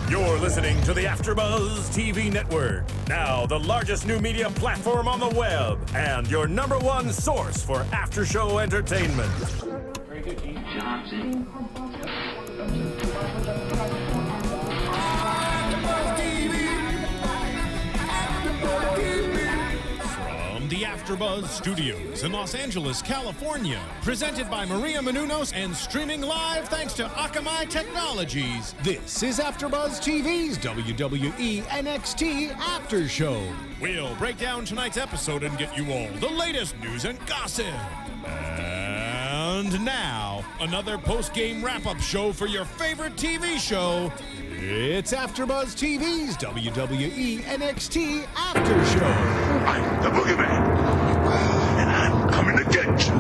You're listening to the AfterBuzz TV Network, now the largest new media platform on the web, and your number one source for after-show entertainment. Very good, Keith Johnson. From the AfterBuzz Studios in Los Angeles, California, presented by Maria Menounos and streaming live thanks to Akamai Technologies. This is AfterBuzz TV's WWE NXT After Show. We'll break down tonight's episode and get you all the latest news and gossip. And now, another post-game wrap-up show for your favorite TV show. It's AfterBuzz TV's WWE NXT After Show. I'm the Boogeyman, and I'm coming to get you.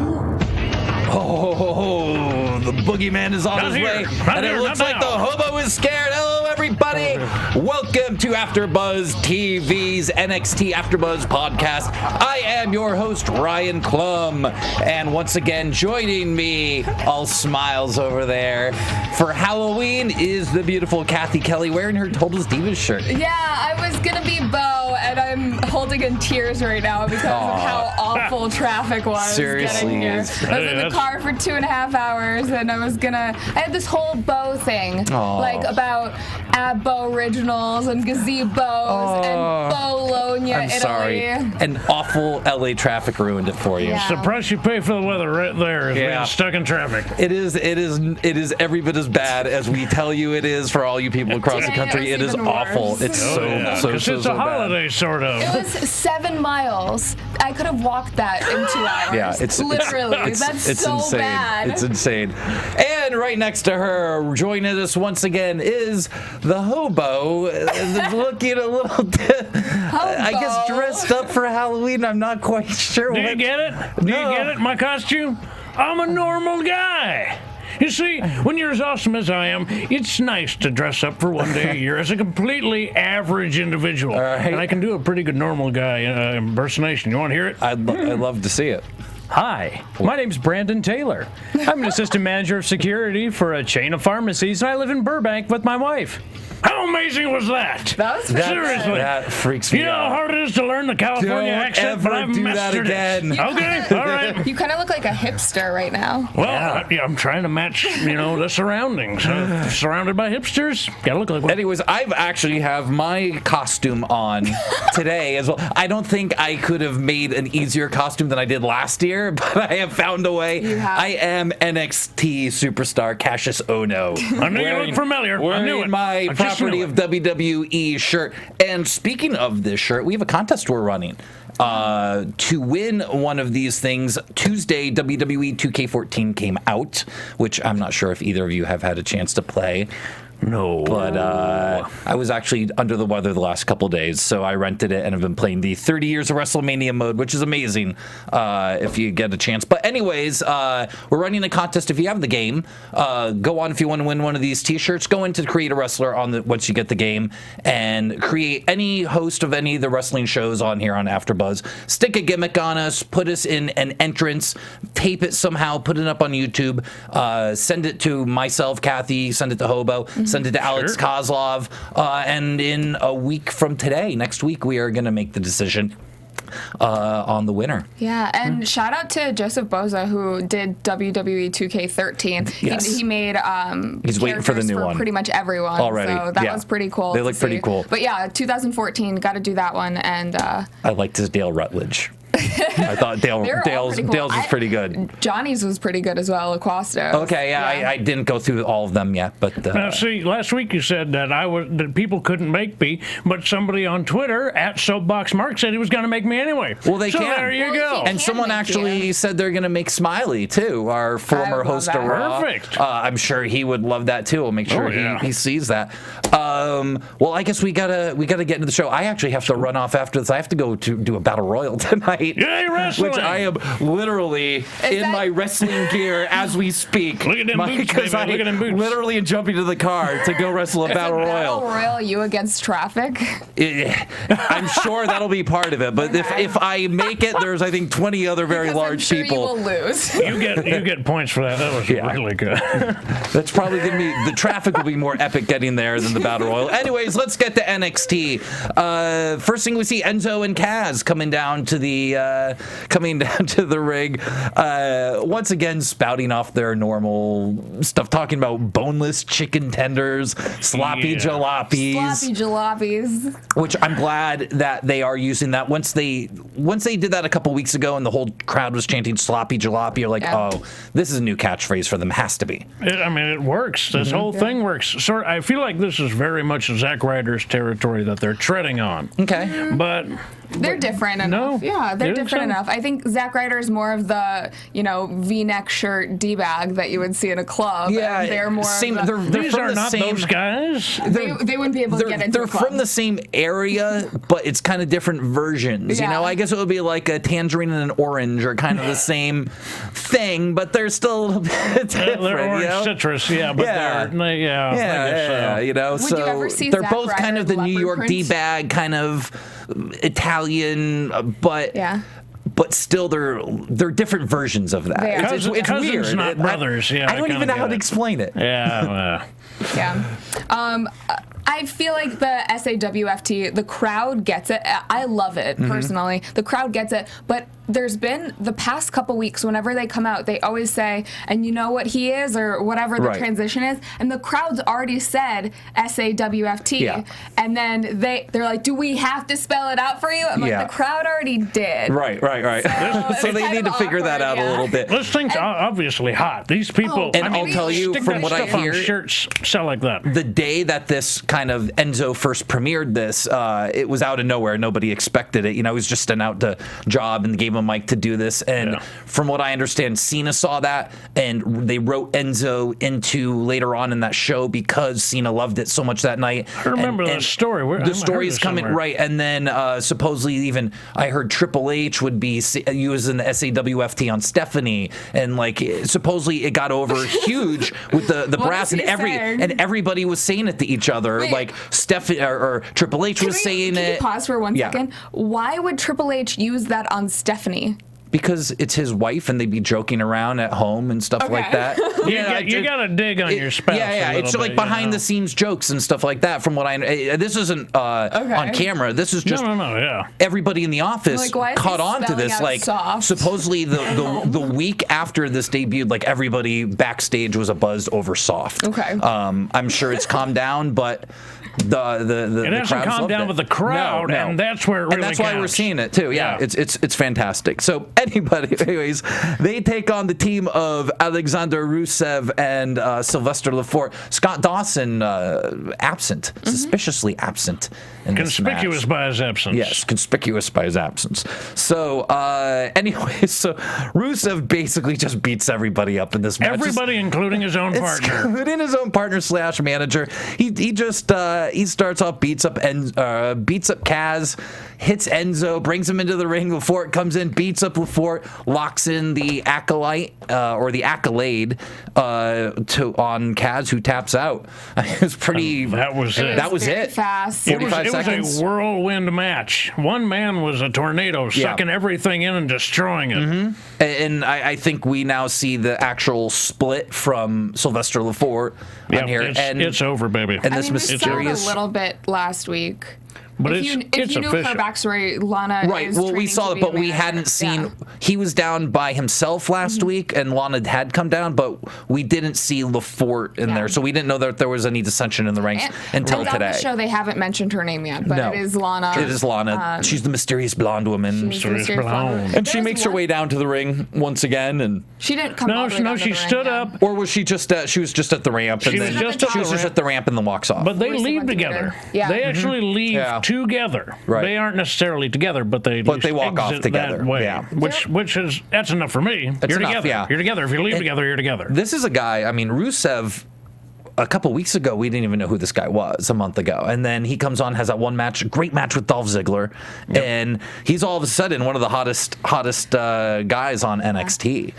Oh, the boogeyman is on his way, and it looks like the hobo is scared. Hello, everybody. Welcome to AfterBuzz TV's NXT AfterBuzz podcast. I am your host, Ryan Clum, and once again, joining me, all smiles over there, for Halloween is the beautiful Cathy Kelley wearing her Total Divas shirt. Yeah, I was gonna be Bo, and I'm holding in tears right now because of how awful traffic was. Seriously, getting here. I was in the car for 2.5 hours, and I had this whole Bo thing, like about Bo originals and gazebos and Bologna, I'm Italy. sorry. And awful LA traffic ruined it for you. Yeah. The price you pay for the weather right there is being stuck in traffic. It is every bit as bad as we tell you it is for all you people across the country. It is awful. Worse. It's so It's a holiday, sort of. It was 7 miles. I could have walked that in 2 hours. Yeah, it's literally. That's so insane. bad. It's insane. And right next to her, joining us once again, is the hobo, looking a little, I guess, dressed up for Halloween. I'm not quite sure. Do you get it? Do you get it? My costume? I'm a normal guy. You see, when you're as awesome as I am, it's nice to dress up for one day a year as a completely average individual. Right. And I can do a pretty good normal guy impersonation. You want to hear it? I'd love to see it. Hi, my name's Brandon Taylor. I'm an assistant manager of security for a chain of pharmacies, and I live in Burbank with my wife. How amazing was that? That was pretty Seriously. That freaks me You know how out. hard it is to learn the California Don't accent, but ever I've do that mastered again. it. Okay, all right. You kind of look like a hipster right now. Well, I'm trying to match, the surroundings. Surrounded by hipsters, gotta look like one. Anyways, I've actually have my costume on today as well. I don't think I could have made an easier costume than I did last year, but I have found a way. You have. I am NXT superstar Cassius Ono. I knew you looked familiar. I knew it. Wearing my I just property knew of WWE shirt. And speaking of this shirt, we have a contest we're running. To win one of these things, Tuesday, WWE 2K14 came out, which I'm not sure if either of you have had a chance to play. No. But I was actually under the weather the last couple days, so I rented it and have been playing the 30 Years of WrestleMania mode, which is amazing if you get a chance. But anyways, we're running a contest. If you have the game, go on if you want to win one of these T-shirts. Go into Create a Wrestler once you get the game and create any host of any of the wrestling shows on here on AfterBuzz. Stick a gimmick on us, put us in an entrance, tape it somehow, put it up on YouTube, send it to myself, Cathy, send it to Hobo. Send it to Alex Kozlov. And in a week from today, next week, we are going to make the decision on the winner. Yeah, and shout out to Joseph Boza, who did WWE 2K13. Yes. He made He's waiting for the new one. Pretty much everyone. Already. So that Yeah. was pretty cool. They look pretty cool. But yeah, 2014, got to do that one. And I liked his Dale Rutledge. I thought Dale's was pretty good. Johnny's was pretty good as well, Aquasto. Okay, yeah. I didn't go through all of them yet, but Now, see, last week you said that that people couldn't make me, but somebody on Twitter at Soapbox Mark said he was going to make me anyway. well, they so can. there you go. And someone make actually you. said they're going to make Smiley too, our former love host of that. Raw. Perfect. I'm sure he would love that too. We'll make sure he sees that. Well, I guess we gotta get into the show. I actually have to run off after this. I have to go to do a battle royal tonight. tonight. Yay, wrestling! Which I am literally my wrestling gear as we speak. Look at them boots, Because baby. Look at them boots. literally jumping to the car to go wrestle a battle royal. Battle Royal, you against traffic? I'm sure that'll be part of it, but if I make it, there's I think 20 other very Because large I'm sure people. You will lose. You get points for that. That was really good. That's probably going to be the traffic will be more epic getting there than the battle royal. Anyways, let's get to NXT. First thing we see Enzo and Kaz coming down to the ring. Once again, spouting off their normal stuff, talking about boneless chicken tenders, sloppy jalopies. Sloppy jalopies. Which I'm glad that they are using that. Once they did that a couple weeks ago and the whole crowd was chanting sloppy jalopy, you're like, oh, this is a new catchphrase for them. Has to be. It works. This whole thing works. I feel like this is very much Zack Ryder's territory that they're treading on. Okay. But they're different enough. Yeah, they're different enough. I think Zack Ryder is more of the, V-neck shirt D-bag that you would see in a club. Yeah, and they're more same. of the, these are not those guys. They wouldn't be able to get into They're a club. from the same area, but it's kind of different versions. Yeah. I guess it would be like a tangerine and an orange are kind of the same thing, but they're still a little bit different. They're orange citrus, but they're Would you ever see they're Zack both kind Ryder of the leopard New York print? D-bag kind of Italian, but still they're different versions of that. They are. It's Cousins, weird. not brothers. I don't even know how to explain it. Yeah. I feel like the SAWFT, the crowd gets it. I love it, personally. The crowd gets it. But there's been the past couple weeks, whenever they come out, they always say, and you know what he is, or whatever the transition is. And the crowd's already said SAWFT. Yeah. And then they're like, do we have to spell it out for you? I'm like, the crowd already did. Right. So they need to figure that out a little bit. This thing's obviously hot. These people, and I'll tell you stick from that what I stuff on hear, shirts sell like that. The day that this kind of Enzo first premiered this, it was out of nowhere. Nobody expected it. He was just an out to job and gave him a mic to do this. And from what I understand, Cena saw that and they wrote Enzo into later on in that show because Cena loved it so much that night. I remember that story. The story's coming right, and then supposedly even I heard Triple H would be using the SAWFT on Stephanie, and supposedly it got over huge with the brass and everybody was saying it to each other. Wait. Like Stephanie or Triple H was saying can it. You pause for one second? Why would Triple H use that on Stephanie? Because it's his wife and they'd be joking around at home and stuff like that. You got to dig on your spouse. Yeah. It's like behind the scenes jokes and stuff like that. From what I this isn't on camera. This is just everybody in the office caught on to this. Supposedly the week after this debuted, everybody backstage was abuzz over soft. Okay. I'm sure it's calmed down, but it hasn't calmed down with the crowd, and that's where it really and that's why counts. we're seeing it too. Yeah. It's fantastic. So anyways, they take on the team of Alexander Rusev and Sylvester Lefort. Scott Dawson absent, suspiciously absent in this match. Conspicuous by his absence. Yes, conspicuous by his absence. So anyways, so Rusev basically just beats everybody up in this match. Everybody, including his own partner. Including his own partner / manager. He just he starts off, beats up Kaz, hits Enzo, brings him into the ring. Lefort comes in, beats up Lefort, locks in the acolyte or the accolade on Kaz, who taps out. It was pretty. That was it. That was it. Fast. It was a whirlwind match. One man was a tornado, sucking everything in and destroying it. And I think we now see the actual split from Sylvester Lefort on here. It's over, baby. And this We mysterious. saw a little bit last week. But if you knew official. her backstory, Lana. Right. Well, we saw it, but we hadn't seen. Yeah. He was down by himself last week, and Lana had come down, but we didn't see Lefort in there, so we didn't know that there was any dissension in the ranks until and today. On the show, they haven't mentioned her name yet, but it is Lana. It is Lana. She's the mysterious blonde woman. Mysterious blonde. And she makes her way down to the ring once again, and she didn't come. She stood up, or was she just? She was just at the ramp. She was just at the ramp and then walks off. But they leave together. Yeah. They actually leave together. Right. They aren't necessarily together, but they walk off together. That way, yeah. Which is that's enough for me. You're enough, together. yeah. You're together. If you leave together, you're together. This is a guy. I mean, Rusev a couple weeks ago, we didn't even know who this guy was a month ago. And then he comes on, has that one match, great match with Dolph Ziggler. Yep. And he's all of a sudden one of the hottest guys on NXT.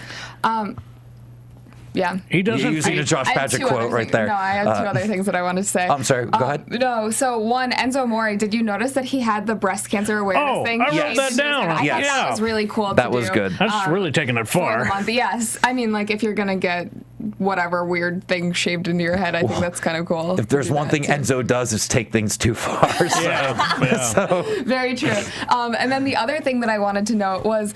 Yeah. He doesn't. You're using a Josh Paget quote right there. No, I have two other things that I wanted to say. I'm sorry. Go ahead. No, so one, Enzo Amore, did you notice that he had the breast cancer awareness thing? I wrote that down. I thought that was really cool. That was good. That's really taking it far. Yes. I mean, like, if you're going to get whatever weird thing shaved into your head, I think that's kind of cool. If there's one thing Enzo does is take things too far. So. Very true. And then the other thing that I wanted to note was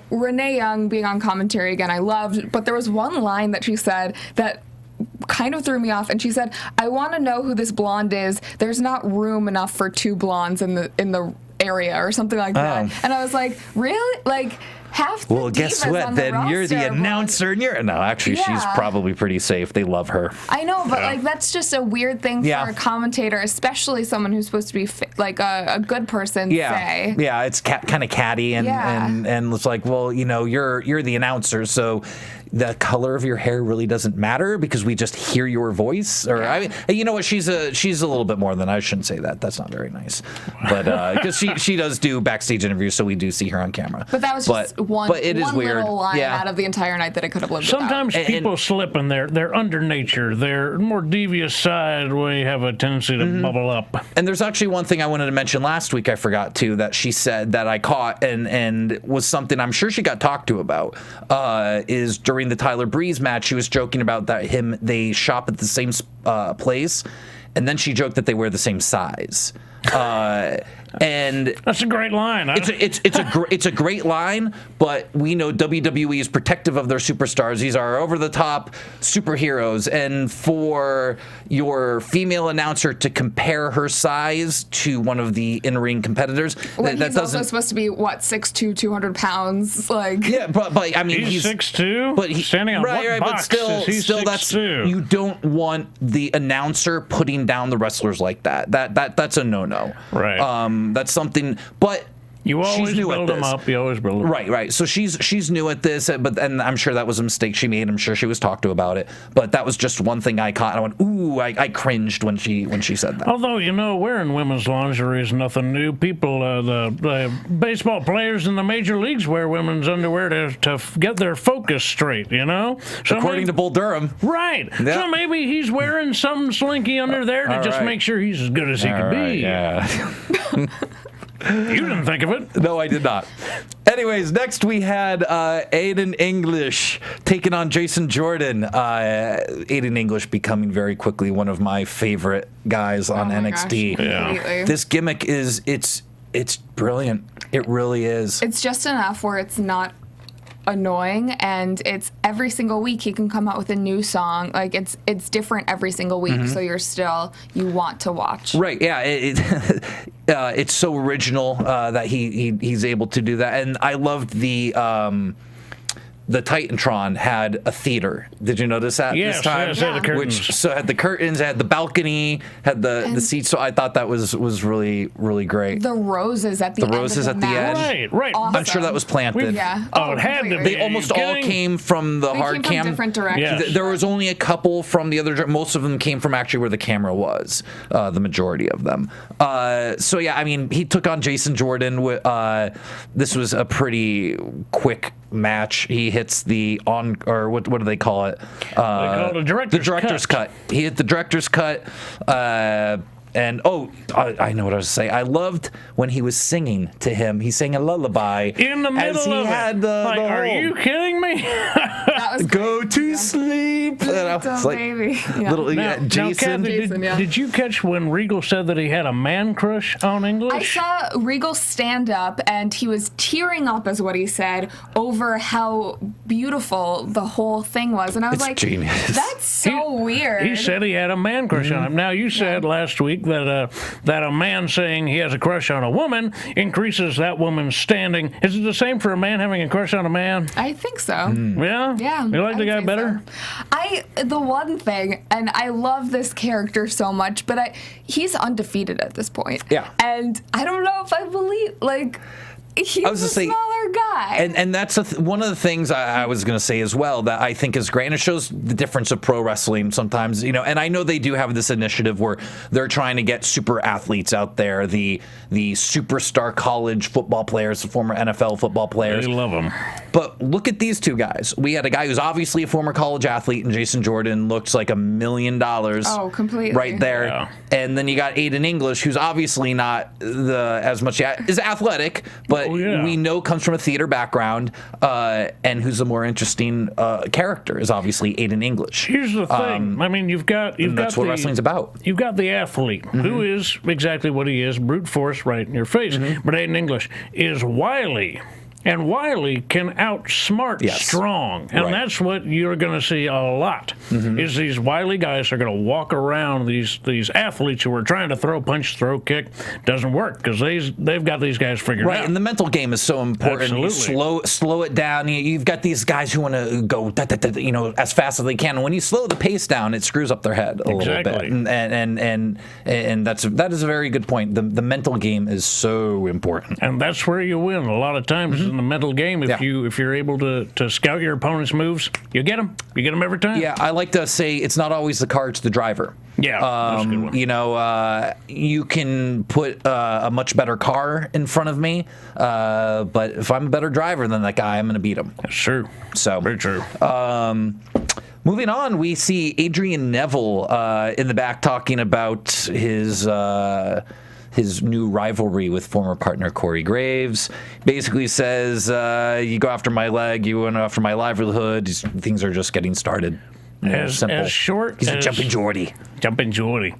Renee Young being on commentary again, I loved, but there was one line that she said that kind of threw me off, and she said, "I want to know who this blonde is. There's not room enough for two blondes in the area," or something like that. And I was like, really? Like, half the guess divas what? on the Then you're the announcer, and you're no. Actually, she's probably pretty safe. They love her. I know, but like that's just a weird thing for a commentator, especially someone who's supposed to be like a good person. Say. Yeah, it's kind of catty, and it's like, well, you're the announcer, so the color of your hair really doesn't matter because we just hear your voice. Or I mean, you know what? She's a little bit more than I shouldn't say that. That's not very nice, but because she does do backstage interviews, so we do see her on camera. But that was just one little line out of the entire night that I could have lived Sometimes without. people slip in their under nature, their more devious side, we have a tendency to bubble up. And there's actually one thing I wanted to mention last week I forgot to, that she said that I caught and was something I'm sure she got talked to about, is during the Tyler Breeze match, she was joking about that they shop at the same place, and then she joked that they wear the same size. And that's a great line. It's a great line, but we know WWE is protective of their superstars. These are over the top superheroes, and for your female announcer to compare her size to one of the in-ring competitors, when he's also supposed to be 6'2", 200 pounds, like but I mean he's 6'2", but he's standing on right, box but still that's you don't want the announcer putting down the wrestlers like that. That's a no-no. Right. That's something, but you always build them up. You always build them up. Right. So she's new at this, and I'm sure that was a mistake she made. I'm sure she was talked to about it, but that was just one thing I caught. And I went, ooh, I cringed when she said that. Although wearing women's lingerie is nothing new. People, the baseball players in the major leagues wear women's underwear to get their focus straight. So according to Bull Durham, right? Yep. So maybe he's wearing something slinky under there to just make sure he's as good as he can be. Yeah. You didn't think of it. No, I did not. Anyways, next we had Aiden English taking on Jason Jordan. Aiden English becoming very quickly one of my favorite guys on NXT. Yeah. This gimmick it's brilliant. It really is. It's just enough where it's not annoying, and it's every single week he can come out with a new song. Like it's different every single week, so you want to watch. Right? Yeah. It's so original that he's able to do that, and I loved the Titantron had a theater. Did you notice that this time? Yes, had the curtains. Had the curtains, had the balcony, had the seats. So I thought that was really, really great. The roses at the end. Right. Awesome. I'm sure that was planted. It had to be. They almost all came from the hard cam. Different directions. Yes. There was only a couple from the other. Most of them came from actually where the camera was. The majority of them. So yeah, I mean, he took on Jason Jordan. This was a pretty quick match. He hits the what do they call it? They call it a director's cut. He hit the director's cut. And I know what I was saying. I loved when he was singing to him. He sang a lullaby in the middle as he of had it. the Are you kidding me? That was go to sleep. Baby. Jason. Cathy, did you catch when Regal said that he had a man crush on English? I saw Regal stand up, and he was tearing up, is what he said, over how beautiful the whole thing was. And I was genius. That's so weird. He said he had a man crush on him. Now, you said last week that a man saying he has a crush on a woman increases that woman's standing. Is it the same for a man having a crush on a man? I think so. Yeah? Yeah. You like the guy better? So. The one thing, and I love this character so much, but he's undefeated at this point. Yeah. And I don't know if I believe, He's a smaller guy. And that's one of the things I was going to say as well that I think is great, and it shows the difference of pro wrestling sometimes, and I know they do have this initiative where they're trying to get super athletes out there, the superstar college football players, the former NFL football players. I love them. But look at these two guys. We had a guy who's obviously a former college athlete, and Jason Jordan looks like $1 million. Oh, completely. Right there. Yeah. And then you got Aiden English, who's obviously not as much is athletic, but we know comes from a theater background, and who's a more interesting character is obviously Aiden English. Here's the thing. I mean, you've got that's what wrestling's about. You've got the athlete who is exactly what he is, brute force right in your face. But Aiden English is wily. And Wiley can outsmart strong, and that's what you're going to see a lot. Is these wily guys are going to walk around these athletes who are trying to throw punch, throw kick. Doesn't work because they've got these guys figured out. Right, and the mental game is so important. Absolutely. You slow it down. You've got these guys who want to go as fast as they can. And when you slow the pace down, it screws up their head a little bit. And that is a very good point. The mental game is so important, and that's where you win a lot of times. In the mental game, if you're able to scout your opponent's moves, you get them every time. Yeah, I like to say it's not always the car, it's the driver. Yeah, that's a good one. You can put a much better car in front of me, but if I'm a better driver than that guy, I'm going to beat him. That's true. So very true. Moving on, we see Adrien Neville in the back talking about his new rivalry with former partner Corey Graves. Basically says, you go after my leg, you went after my livelihood. Things are just getting started. As short He's a jumping Geordie. Jumping Geordie.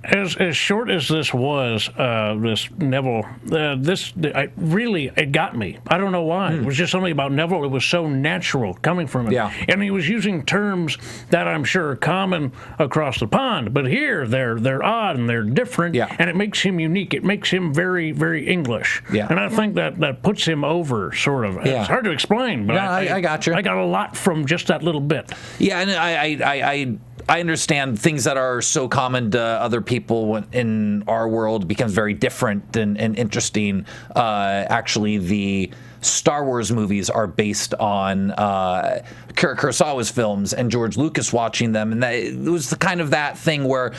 As short as this was, this Neville, it got me. I don't know why. It was just something about Neville. It was so natural coming from him. Yeah. And he was using terms that I'm sure are common across the pond, but here they're odd and they're different. Yeah. And it makes him unique. It makes him very, very English. Yeah. And I think that puts him over, sort of. Yeah. It's hard to explain, but I got you. I got a lot from just that little bit. Yeah, and I understand things that are so common to other people in our world becomes very different and interesting. Actually, the Star Wars movies are based on Akira Kurosawa's films and George Lucas watching them, and it was the kind of that thing where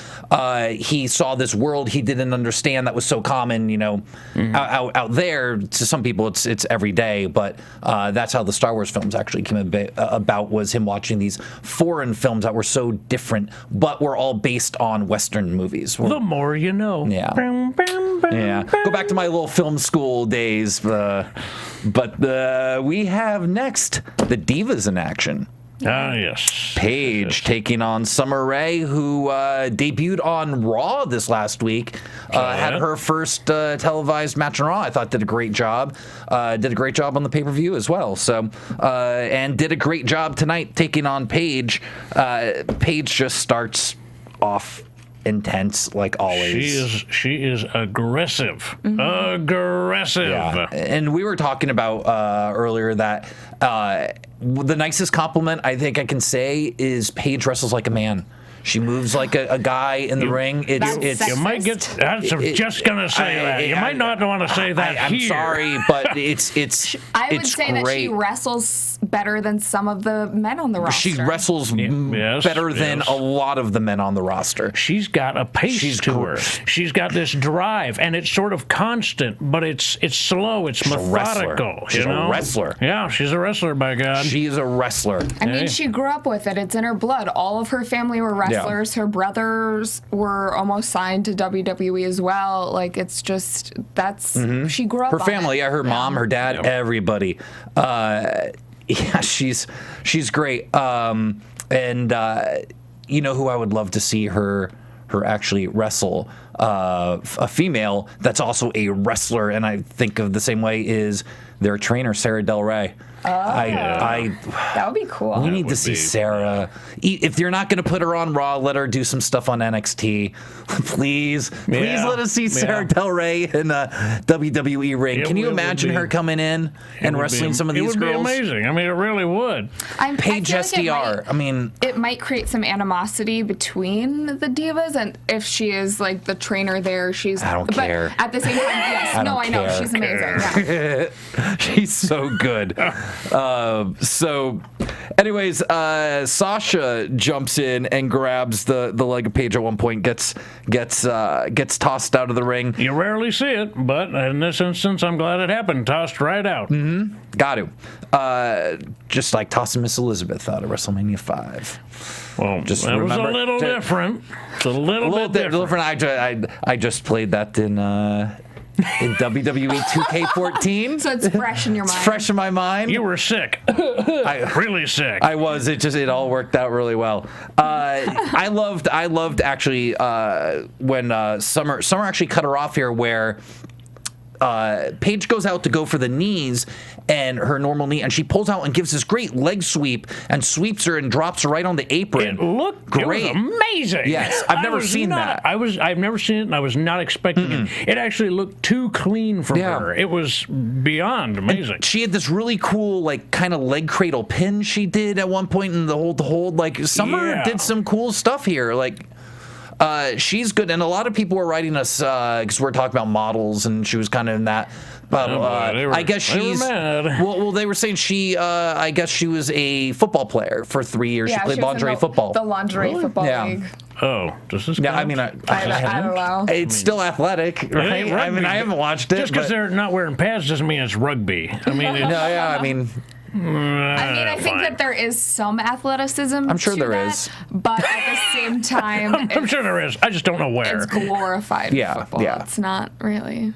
he saw this world he didn't understand that was so common, out there. To some people, it's every day, but that's how the Star Wars films actually came about. Was him watching these foreign films that were so different, but were all based on Western movies. The more you know. Yeah. Yeah. Go back to my little film school days. But we have next the Divas in action. Ah, yes. Paige taking on Summer Rae, who debuted on Raw this last week. Had her first televised match on Raw. I thought did a great job. Did a great job on the pay-per-view as well. So, and did a great job tonight taking on Paige. Paige just starts off intense like always. She is aggressive. Aggressive. Yeah. And we were talking about earlier that the nicest compliment I think I can say is Paige wrestles like a man. She moves like a guy in the ring. It's you might get. Just gonna say that. You might not want to say that. I'm sorry, but it's. I would say great. that she wrestles better than some of the men on the roster. She wrestles better than a lot of the men on the roster. She's got a pace to her. She's got this drive, and it's sort of constant, but it's slow. It's methodical. She's a wrestler. Yeah, she's a wrestler. By God, she is a wrestler. I mean, she grew up with it. It's in her blood. All of her family were wrestlers. Yeah. Her brothers were almost signed to WWE as well. Like, it's just, she grew up her family, her mom, her dad, everybody. Yeah, she's great. And you know who I would love to see her actually wrestle? A female that's also a wrestler, and I think of the same way is their trainer, Sarah Del Rey. That would be cool. We need to see Sarah. If you're not going to put her on Raw, let her do some stuff on NXT. Please let us see Sarah Del Rey in a WWE ring. Can you imagine her coming in and wrestling some of these girls? It would be amazing. I mean, it really would. Paige SDR. It might create some animosity between the divas, and if she is like the trainer there, I don't care. At the same time, yes. I know. She's amazing. Yeah. She's so good. So, anyways, Sasha jumps in and grabs the leg of Paige at one point, gets tossed out of the ring. You rarely see it, but in this instance, I'm glad it happened. Tossed right out. Mm-hmm. Got to. Just like tossing Miss Elizabeth out of WrestleMania 5. Well, just that was a little different. It's a little bit different. I just played that in WWE 2K14. So it's fresh in your mind. It's fresh in my mind. You were sick. Really sick. I was. It all worked out really well. I loved actually when Summer actually cut her off here, where Paige goes out to go for the knees and her normal knee, and she pulls out and gives this great leg sweep and sweeps her and drops her right on the apron. It looked great. It was amazing. Yes, I've never seen that. I've never seen it, and I was not expecting it. It actually looked too clean from her. It was beyond amazing. And she had this really cool, like, kind of leg cradle pin she did at one point in the hold. Like, Summer did some cool stuff here. Like, she's good, and a lot of people were writing us because we're talking about models, and she was kind of in that. But I guess she's mad. Well, they were saying she. I guess she was a football player for 3 years. Yeah, she played lingerie football. The lingerie football league. Oh, does this? Yeah, count? I mean, I don't know. It's still athletic, right? I mean, I haven't watched it. Just because they're not wearing pads doesn't mean it's rugby. I mean, it's, I mean. I think that there is some athleticism. I'm sure to there that, is. but at the same time, I'm sure there is. I just don't know where. It's glorified football. It's not really.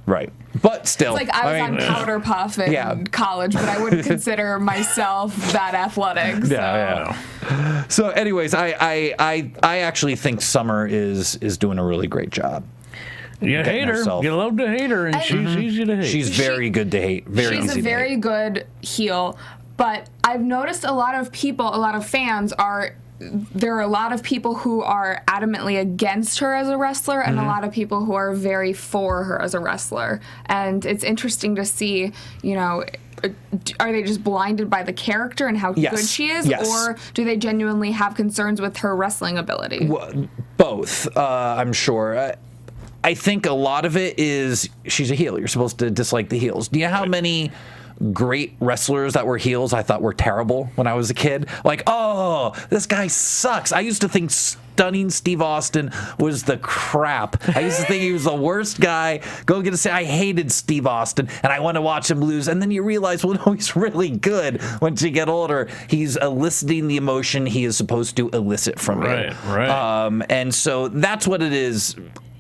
Right. But still. It's like I was on powder puff in college, but I wouldn't consider myself that athletic. So. So anyways, I actually think Summer is doing a really great job. You hate her. You love to hate her, and she's easy to hate. She's very good to hate. Very easy to hate. She's a very good heel, but I've noticed a lot of people, a lot of fans there are a lot of people who are adamantly against her as a wrestler, and a lot of people who are very for her as a wrestler. And it's interesting to see, are they just blinded by the character and how good she is, or do they genuinely have concerns with her wrestling ability? Well, both, I'm sure. I think a lot of it is she's a heel. You're supposed to dislike the heels. Do you know how many great wrestlers that were heels I thought were terrible when I was a kid? Like, oh, this guy sucks. I used to think Stunning Steve Austin was the crap. I used to think he was the worst guy. I hated Steve Austin, and I want to watch him lose. And then you realize, well, no, he's really good. Once you get older, he's eliciting the emotion he is supposed to elicit from you. Right. And so that's what it is.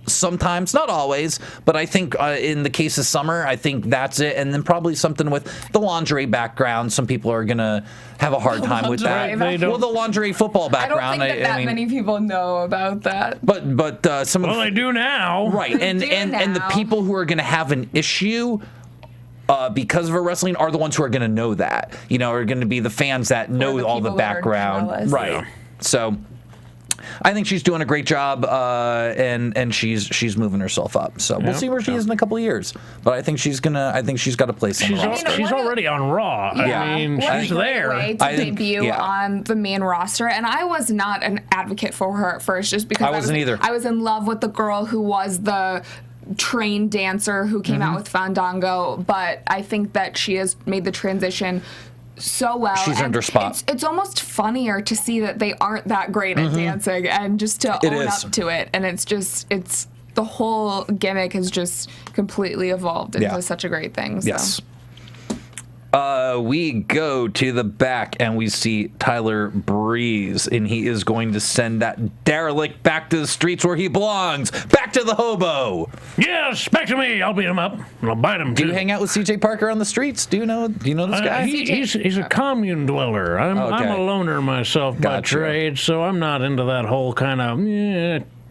Sometimes, not always, but I think in the case of Summer, I think that's it. And then probably something with the lingerie background. Some people are going to have a hard time with that. Well, the lingerie football background. I don't think that many people know about that. But some they do now. Right. And the people who are going to have an issue because of her wrestling are the ones who are going to know that. Are going to be the fans that know all the background. Right. Yeah. So I think she's doing a great job, and she's moving herself up. So we'll see where she is in a couple of years. But I think she's got a place on the roster. She's already on Raw. Yeah. I mean, she's there. Way to debut on the main roster, and I was not an advocate for her at first, just because I wasn't either. I was in love with the girl who was the trained dancer who came out with Fandango, but I think that she has made the transition so well. She's earned her spot. It's almost funnier to see that they aren't that great at dancing, and just to own up to it. And it's the whole gimmick has just completely evolved into such a great thing. So. Yes. We go to the back and we see Tyler Breeze, and he is going to send that derelict back to the streets where he belongs. Back to the Hobo. Yes, back to me. I'll beat him up, and I'll bite him too. Do you hang out with CJ Parker on the streets? Do you know this guy? He's a commune dweller. I'm a loner myself by trade, so I'm not into that whole kind of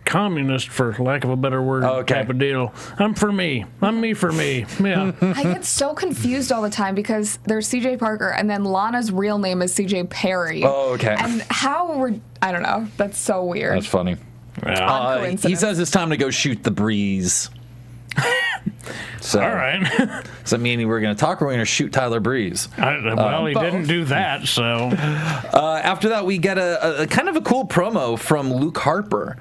communist, for lack of a better word, type of deal. I'm for me. I'm me for me. Yeah. I get so confused all the time because there's CJ Parker and then Lana's real name is CJ Perry. Oh, okay. And I don't know. That's so weird. That's funny. Yeah. He says it's time to go shoot the breeze. So, all right. Does that mean we're going to talk or we're going to shoot Tyler Breeze? Well, he didn't do that, so. After that, we get a kind of a cool promo from Luke Harper,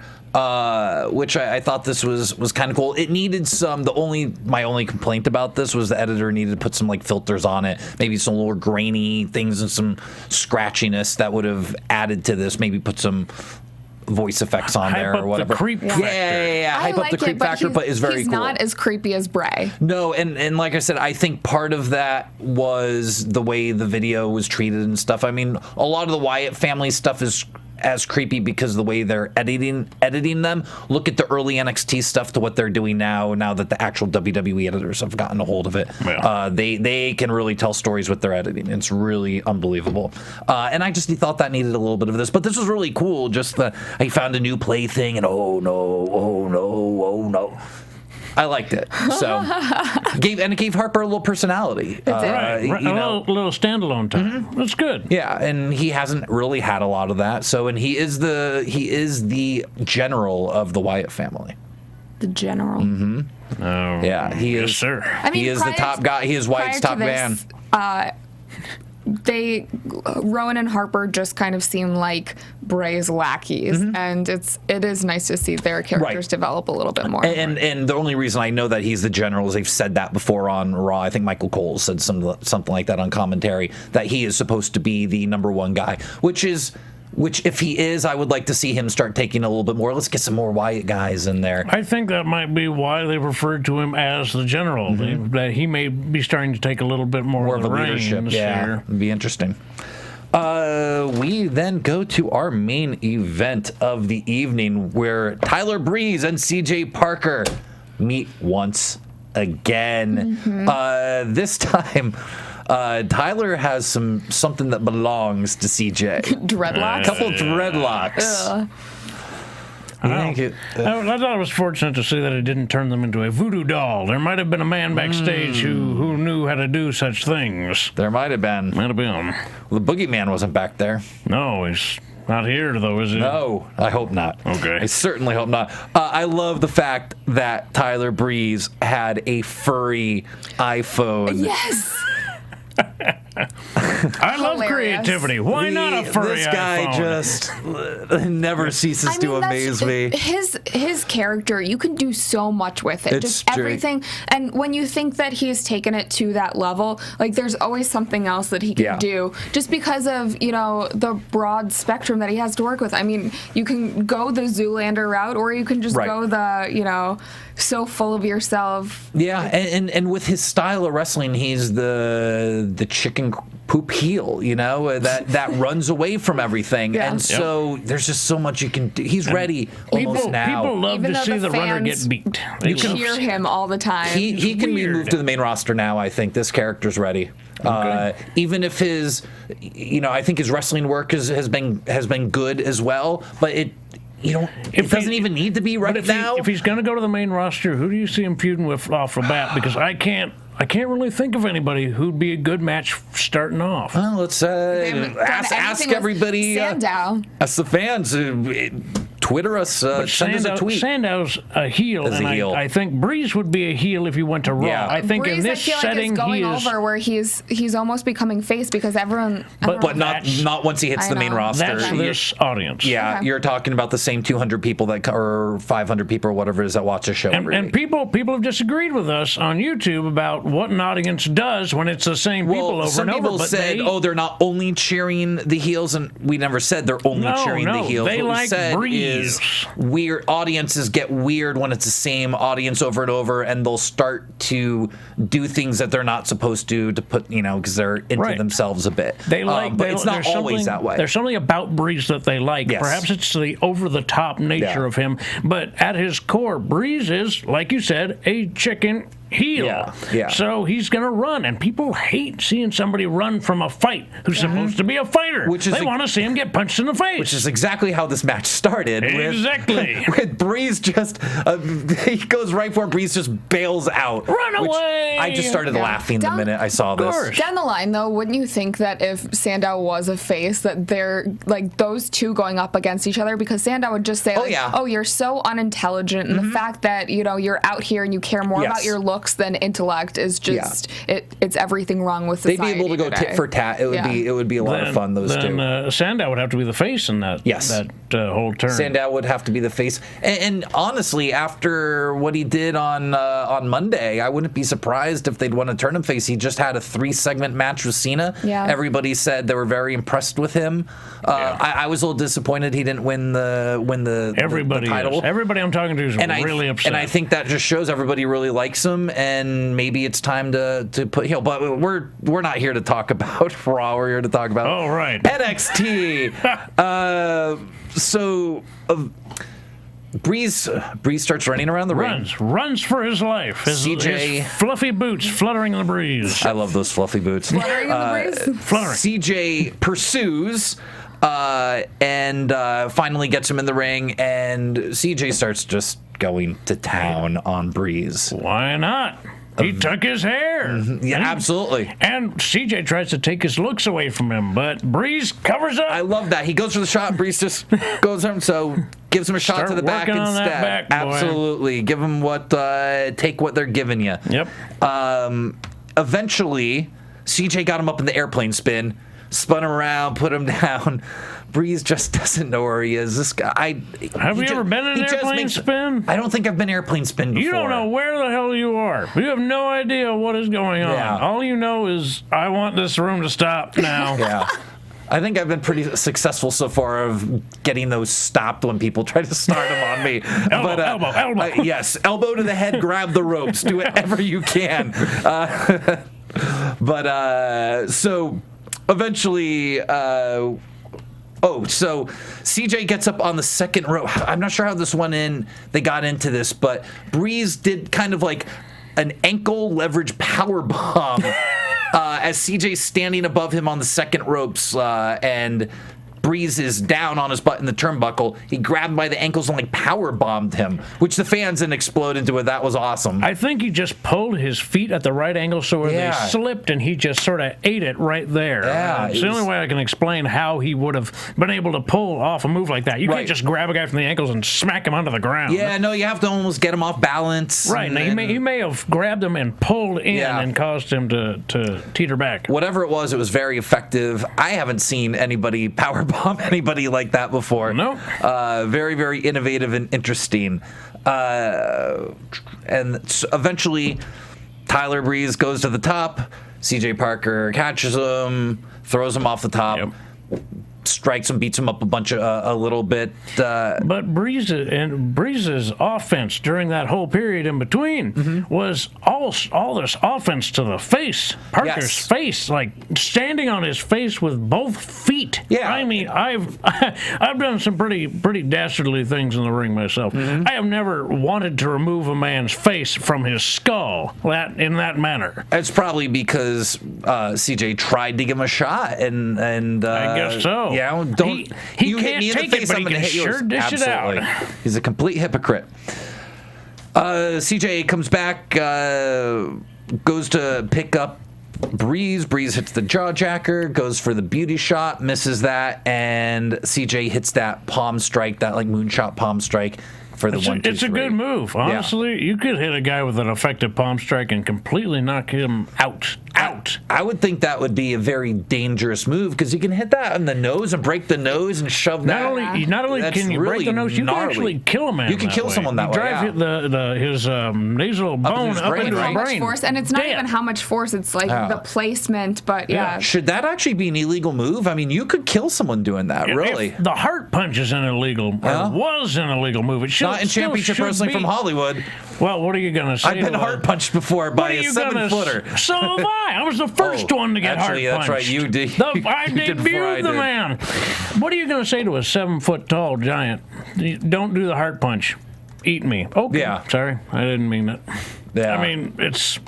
which I thought this was kind of cool. It needed some. My only complaint about this was the editor needed to put some like filters on it, maybe some little grainy things and some scratchiness that would have added to this. Maybe put some voice effects on there or whatever. The creep factor. Yeah. Hype up the creep factor, but is very he's cool. He's not as creepy as Bray. No, and like I said, I think part of that was the way the video was treated and stuff. I mean, a lot of the Wyatt family stuff is as creepy because the way they're editing them. Look at the early NXT stuff to what they're doing now that the actual WWE editors have gotten a hold of it. Yeah. They can really tell stories with their editing. It's really unbelievable. And I just thought that needed a little bit of this. But this was really cool. Just I found a new plaything and oh no. I liked it. So it gave Harper a little personality. A little standalone time. Mm-hmm. That's good. Yeah, and he hasn't really had a lot of that. So, and he is the general of the Wyatt family. The general. Mm-hmm. Oh, yeah, he is. Yes, sir. I mean, he is the top guy. He is Wyatt's top man. Rowan and Harper just kind of seem like Bray's lackeys, and it is nice to see their characters develop a little bit more. And the only reason I know that he's the general is they've said that before on Raw. I think Michael Cole said something like that on commentary, that he is supposed to be the number one guy, which if he is, I would like to see him start taking a little bit more. Let's get some more Wyatt guys in there. I think that might be why they referred to him as the general. That he may be starting to take a little bit more of a the leadership. Yeah, here. it'd be interesting. We then go to our main event of the evening, where Tyler Breeze and CJ Parker meet once again. This time, Tyler has something that belongs to CJ. Dreadlocks? A couple dreadlocks. I thought it was fortunate to see that it didn't turn them into a voodoo doll. There might have been a man backstage who knew how to do such things. There might have been. Might have been. Well, the boogeyman wasn't back there. No, he's not here, though, is he? No, I hope not. Okay. I certainly hope not. I love the fact that Tyler Breeze had a furry iPhone. Yes! I love creativity. Why not a furry This guy iPhone? just never ceases to amaze me. His character, you can do so much with it. It's just true. everything. And when you think that he's taken it to that level, like there's always something else that he can do, just because of the broad spectrum that he has to work with. I mean, you can go the Zoolander route, or you can just go the so full of yourself. Yeah, and with his style of wrestling, he's the chicken poop heel, that runs away from everything. Yeah. And so there's just so much you can do. He's ready almost now. People love Even to though see the the runner fans get beat. You cheer him all the time. He can be weird. moved to the main roster now. I think this character's ready. Okay. Even if his, I think his wrestling work has been good as well, but it doesn't even need to be right now. If he's going to go to the main roster, who do you see him feuding with off the bat? Because I can't really think of anybody who'd be a good match starting off. Well, let's ask everybody. Sandow. Ask the fans. Twitter us. Send us a tweet. Sandow's a heel, As a heel. I think Breeze would be a heel if he went to Raw. Yeah. I think Breeze, in this I feel setting, like is going he is. over where he's almost becoming face because everyone. But not once he hits the main roster. That's this audience. Yeah, Okay. You're talking about the same 200 people or 500 people or whatever it is that watch a show every And week. people have disagreed with us on YouTube about what an audience does when it's the same people over some and over. people But said, they're not only cheering the heels, and we never said they're only cheering the heels. They what we like said Breeze. is weird audiences get weird when it's the same audience over and over, and they'll start to do things that they're not supposed to put, because they're into themselves a bit. But it's not always that way. There's something about Breeze that they like. Yes. Perhaps it's the over-the-top nature of him, but at his core, Breeze is, like you said, a chicken heel. Yeah. So he's going to run, and people hate seeing somebody run from a fight who's supposed to be a fighter. They want to see him get punched in the face. Which is exactly how this match started. Exactly. With Breeze just, he goes right for him. Breeze just bails out. Run away! I just started laughing the minute I saw this. Down the line, though, wouldn't you think that if Sandow was a face, that they're like those two going up against each other? Because Sandow would just say, oh, you're so unintelligent, and the fact that you're out here and you care more about your looks than intellect is just it's everything wrong with society. They'd be able to go today. tit for tat. It would be a lot of fun. Those two. Sandow would have to be the face in that whole turn. Sandow would have to be the face, and honestly, after what he did on Monday, I wouldn't be surprised if they'd want to turn him face. He just had a 3-segment match with Cena. Yeah. Everybody said they were very impressed with him. I was a little disappointed he didn't win the title. Everybody I'm talking to is really upset. And I think that just shows everybody really likes him, and maybe it's time to put heel. But we're not here to talk about Raw. We're here to talk about NXT. Breeze starts running around the ring. Runs for his life. His fluffy boots fluttering in the breeze. I love those fluffy boots. Fluttering in the breeze? Fluttering. CJ pursues and finally gets him in the ring, and CJ starts just going to town on Breeze. Why not? He took his hair. Yeah, absolutely. And CJ tries to take his looks away from him, but Breeze covers up. I love that. He goes for the shot, and Breeze just goes him, so gives him a shot to the back working on instead. that back, boy. Absolutely. Give him take what they're giving you. Yep. Eventually, CJ got him up in the airplane spin, spun him around, put him down. Breeze just doesn't know where he is. This guy. Have you ever been in an airplane spin? I don't think I've been airplane spin before. You don't know where the hell you are. You have no idea what is going on. Yeah. All you know is, I want this room to stop now. Yeah. I think I've been pretty successful so far of getting those stopped when people try to start them on me. Elbow. Yes, elbow to the head, grab the ropes, do whatever you can. So eventually, so CJ gets up on the second rope. I'm not sure how they got into this, but Breeze did kind of like an ankle leverage power bomb as CJ's standing above him on the second ropes, and Breeze is down on his butt in the turnbuckle. He grabbed him by the ankles and like power bombed him, which the fans didn't explode into it. That was awesome. I think he just pulled his feet at the right angle so where they slipped, and he just sort of ate it right there. Yeah, it's the only way I can explain how he would have been able to pull off a move like that. You can't just grab a guy from the ankles and smack him onto the ground. Yeah, no, you have to almost get him off balance. Right. Now, he may have grabbed him and pulled in and caused him to teeter back. Whatever it was very effective. I haven't seen anybody powerbomb anybody like that before. No. Very, very innovative and interesting. And eventually, Tyler Breeze goes to the top. CJ Parker catches him, throws him off the top. Yep. Strikes him, beats him up a little bit. But Breeze's offense during that whole period in between was all this offense to the face, Parker's face, like standing on his face with both feet. Yeah, I mean, I've done some pretty dastardly things in the ring myself. I have never wanted to remove a man's face from his skull in that manner. It's probably because CJ tried to give him a shot, and I guess so. Yeah, he you hit can't me in the take face, it, but I'm he gonna can hit yours. sure dish it out. Absolutely. He's a complete hypocrite. CJ comes back, goes to pick up Breeze. Breeze hits the jawjacker, goes for the beauty shot, misses that, and CJ hits that palm strike, that like moonshot palm strike. For the 1, 2, it's a 3. good move. Honestly, you could hit a guy with an effective palm strike and completely knock him out. I would think that would be a very dangerous move because you can hit that on the nose and break the nose and shove that. Not only can you break the nose, you can actually kill a man. You can kill someone that way. Drive his nasal bone up into his brain. Force, and it's not even how much force. It's like the placement. But should that actually be an illegal move? I mean, you could kill someone doing that. Really, if the heart punch is an illegal, or was an illegal move. It should not in championship wrestling from Hollywood. Well, what are you going to say? I've been heart punched before by a 7-footer. So have I. I was the first one to get heart punched. That's right. You did. I debuted the man. What are you going to say to a 7-foot-tall giant? Don't do the heart punch. Eat me. Okay. Yeah. Sorry, I didn't mean that. Yeah. I mean, it's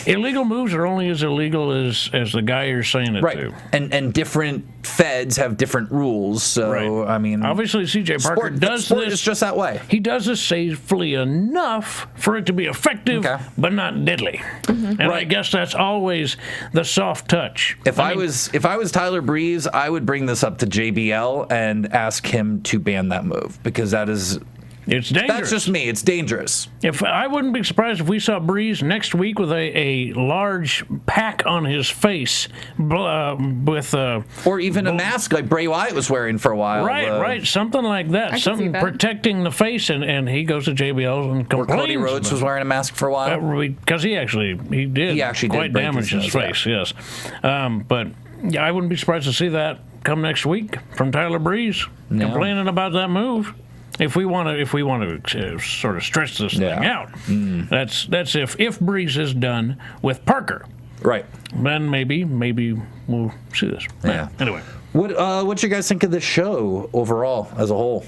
illegal moves are only as illegal as the guy you're saying it Right. to. And different feds have different rules. So, Right. I mean, Obviously, CJ Parker does sport this. is just that way. He does this safely enough for it to be effective, Okay. but not deadly. And I Right. guess that's always the soft touch. If I was Tyler Breeze, I would bring this up to JBL and ask him to ban that move because It's dangerous. that's just me. It's dangerous. If I wouldn't be surprised if we saw Breeze next week with a large pack on his face, with Or even a mask like Bray Wyatt was wearing for a while. right, something like that, could see something that. protecting the face, and he goes to JBL and Or complains. Cody Rhodes was wearing a mask for a while. Because he actually did quite break damage his his nose, face, yes. But yeah, I wouldn't be surprised to see that come next week from Tyler Breeze complaining about that move. If we want to sort of stretch this thing out, that's if Breeze is done with Parker, Right. then maybe we'll see this. Yeah. Anyway, What you guys think of this show overall as a whole?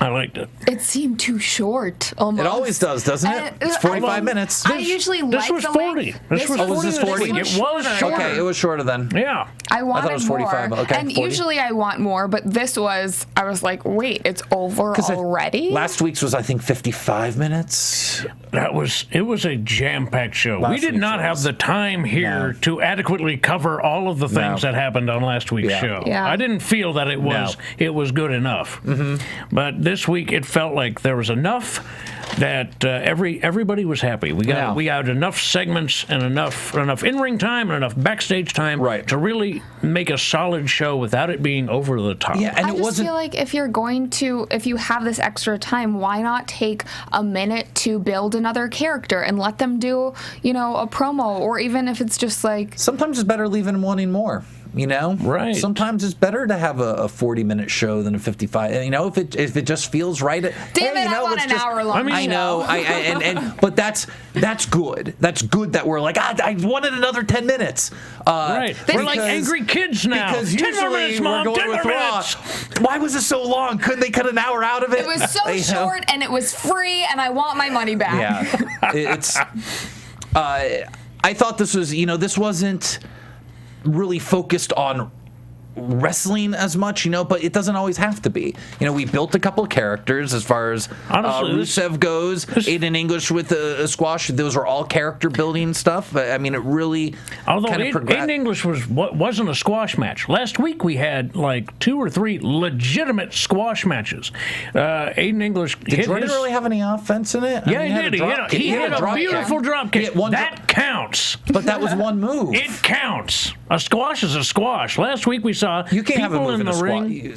I liked it. It seemed too short, almost. It always does, doesn't it? It's 45 minutes. I usually This like was the 40. length. This was 40. was this 40? It was shorter. Okay, it was shorter then. Yeah. I wanted it was 45. more. Okay, and 40. usually I want more, but I was like, wait, it's over 'Cause already? Last week's was, I think, 55 minutes. It was a jam-packed show. Last We did week's not have was. the time here to adequately cover all of the things that happened on last week's show. Yeah. I didn't feel that it was good enough. But this week it felt like there was enough that everybody was happy. We got enough segments and enough in-ring time and enough backstage time to really make a solid show without it being over the top. Yeah, and I it just wasn't. feel like if you have this extra time, why not take a minute to build another character and let them do, a promo, or even if it's just like. Sometimes it's better leaving them wanting more. Right. Sometimes it's better to have a 40-minute show than a 55. If it just feels right. Damn it! I want an hour-long show. I know. But that's good. That's good that we're like, I wanted another 10 minutes. Right. We're like angry kids now. Because 10 more usually minutes, Mom. we're going 10 with more Raw. minutes. Why was it so long? Couldn't they cut an hour out of it? It was so short, and it was free, and I want my money back. Yeah. It's. I thought this was. This wasn't really focused on wrestling as much, but it doesn't always have to be. We built a couple of characters as far as Honestly, Rusev goes. Aiden English with a squash. Those were all character building stuff. I mean, it really. Although kind of Aiden English wasn't a squash match. Last week we had like 2 or 3 legitimate squash matches. Aiden English Did Jordan really have any offense in it? Yeah, he did. He hit a beautiful drop kick. That counts. But that was one move. It counts. A squash is a squash. Last week we saw You can't have a people move in the ring.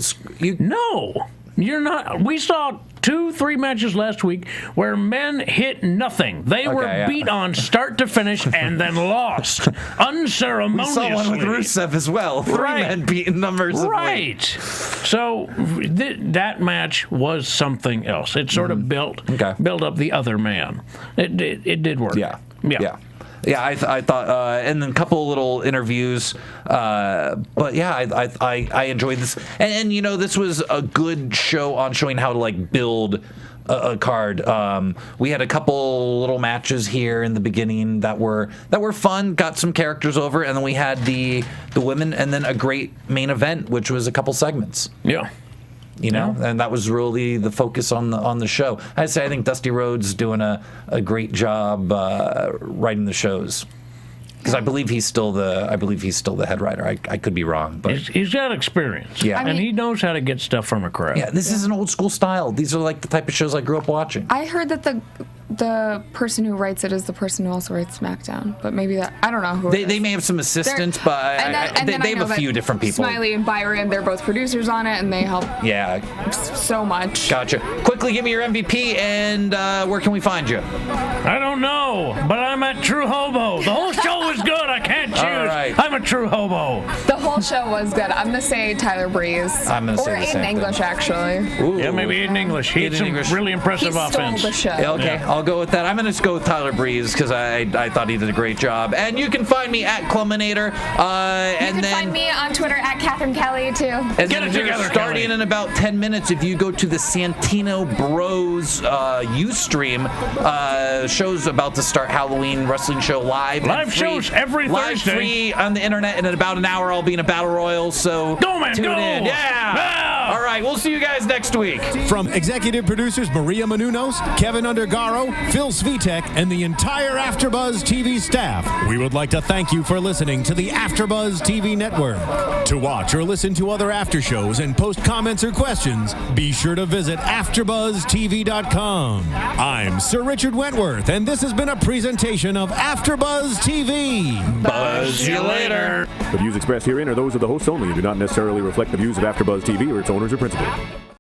No, you're not. We saw 2-3 matches last week where men hit nothing. They were beat on start to finish and then lost unceremoniously. We saw one with Rusev as well. 3 men beating numbers. Right. So that match was something else. It sort of built up the other man. It did work. Yeah. I thought, and then a couple of little interviews, but yeah, I enjoyed this, and this was a good show on showing how to build a card. We had a couple little matches here in the beginning that were fun, got some characters over, and then we had the women, and then a great main event, which was a couple segments. Yeah. And that was really the focus on the show. I think Dusty Rhodes doing a great job writing the shows. Because I believe he's still the head writer. I could be wrong, but he's got experience. Yeah, and he knows how to get stuff from a crowd. Yeah, this is an old school style. These are like the type of shows I grew up watching. I heard that the person who writes it is the person who also writes SmackDown, but maybe I don't know who. They may have some assistants, but they have a few different people. Smiley and Byron, they're both producers on it, and they help. Yeah, so much. Gotcha. Quickly, give me your MVP, and where can we find you? I don't know, but I'm at True Hobo. The whole show was good. I can't choose. All right. I'm a True Hobo. The whole show was good. I'm gonna say Tyler Breeze. I'm gonna say or the Aiden same thing. English, actually. Ooh. Yeah, maybe Aiden English. He had Aiden some English. really impressive He offense. stole the show. Yeah, okay, I'll go with that. I'm going to go with Tyler Breeze because I thought he did a great job. And you can find me at Cluminator. You can find me on Twitter at Catherine Kelley, too. And Get then it here, together, starting Kelley. in about 10 minutes, if you go to the Santino Bros Ustream, show's about to start, Halloween wrestling show live. Live and free, shows every live Thursday. free on the internet, and in about an hour I'll be in a battle royal, so Go, man, tune go! in. Yeah! Yeah! All right, we'll see you guys next week. From executive producers Maria Menounos, Kevin Undergaro, Phil Svitek, and the entire AfterBuzz TV staff, we would like to thank you for listening to the AfterBuzz TV network. To watch or listen to other after shows and post comments or questions, be sure to visit AfterBuzzTV.com. I'm Sir Richard Wentworth, and this has been a presentation of AfterBuzz TV. Buzz you later. The views expressed herein are those of the hosts only and do not necessarily reflect the views of AfterBuzz TV or its owners or principals.